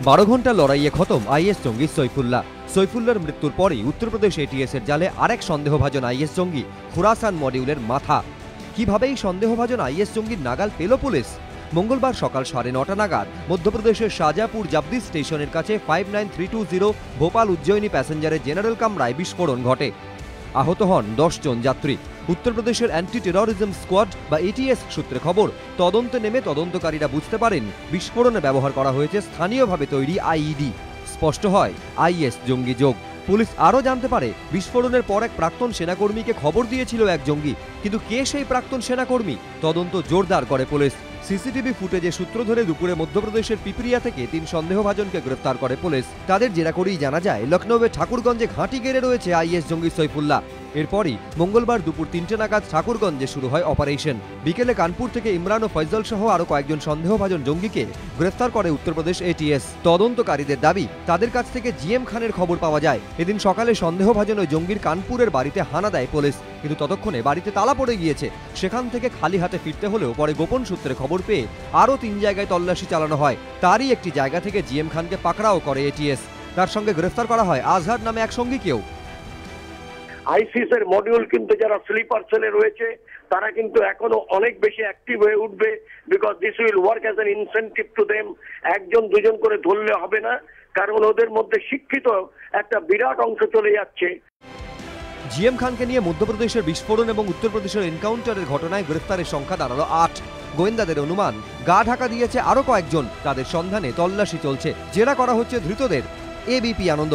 12 ঘন্টা লড়াইয়ে খতম আইএস জঙ্গি সৈফুল্লাহ। সৈফুল্লাহর মৃত্যুর পরেই উত্তরপ্রদেশ এটিএসের জালে আরেক সন্দেহভাজন আইএস জঙ্গি খোরাসান মডিউলের মাথা। কিভাবে এই সন্দেহভাজন আইএস জঙ্গির নাগাল পেল পুলিশ? মঙ্গলবার সকাল 9:30 নাগাদ মধ্যপ্রদেশের শাজাপুর জাবদি স্টেশনের কাছে 59320 ভোপাল উজ্জয়িনী প্যাসেঞ্জারের জেনারেল কামরায় বিস্ফোরণ ঘটে। আহত হন 10 জন যাত্রী। উত্তরপ্রদেশের অ্যান্টি টেররিজম স্কোয়াড বা এটিএস সূত্রে খবর, তদন্তে নেমে তদন্তকারীরা বুঝতে পারেন বিস্ফোরণে ব্যবহার করা হয়েছে স্থানীয়ভাবে তৈরি আইইডি। স্পষ্ট হয় আইএস জঙ্গি যোগ। পুলিশ আরও জানতে পারে বিস্ফোরণের পর এক প্রাক্তন সেনাকর্মীকে খবর দিয়েছিল এক জঙ্গি, কিন্তু কে সেই প্রাক্তন সেনাকর্মী? তদন্ত জোরদার করে পুলিশ। সিসিটিভি ফুটেজের সূত্র ধরে দুপুরে মধ্যপ্রদেশের পিপরিয়া থেকে 3 সন্দেহভাজনকে গ্রেফতার করে পুলিশ। তাদের জেরা করেই জানা যায় লখনৌয়ের ঠাকুরগঞ্জে ঘাঁটি গেড়ে রয়েছে আইএস জঙ্গি সৈফুল্লাহ। এরপরই মঙ্গলবার দুপুর 3টে নাগাদ ঠাকুরগঞ্জে শুরু হয় অপারেশন। বিকেলে কানপুর থেকে ইমরান ও ফয়জল সহ আরও কয়েকজন সন্দেহভাজন জঙ্গিকে গ্রেফতার করে উত্তরপ্রদেশ এটিএস। তদন্তকারীদের দাবি, তাদের কাছ থেকে জিএম খানের খবর পাওয়া যায়। এদিন সকালে সন্দেহভাজন ওই জঙ্গির কানপুরের বাড়িতে হানা দেয় পুলিশ, কিন্তু ততক্ষণে বাড়িতে তালা পড়ে গিয়েছে। সেখান থেকে খালি হাতে ফিরতে হলেও পরে গোপন সূত্রে খবর পেয়ে আরও 3 জায়গায় তল্লাশি চালানো হয়। তারই একটি জায়গা থেকে জিএম খানকে পাকড়াও করে এটিএস। তার সঙ্গে গ্রেফতার করা হয় আজহার নামে এক সঙ্গীকেও। আইসিস এর মডিউল কিন্তু যারা স্লিপার সেলে রয়েছে তারা কিন্তু এখনো অনেক বেশি অ্যাক্টিভ হয়ে উঠবে, because this will work as an incentive to them. একজন দুজন করে ধরলে হবে না, কারণ ওদের মধ্যে শিক্ষিত একটা বিরাট অংশ চলে যাচ্ছে। জিএম খানকে নিয়ে মধ্যপ্রদেশের বিস্ফোরণ এবং উত্তরপ্রদেশের এনকাউন্টারের ঘটনায় গ্রেফতারের সংখ্যা দাঁড়ালো 8। গোয়েন্দাদের অনুমান গা ঢাকা দিয়েছে আরও কয়েকজন। তাদের সন্ধানে তল্লাশি চলছে, জেরা করা হচ্ছে ধৃতদের। এবিপি আনন্দ।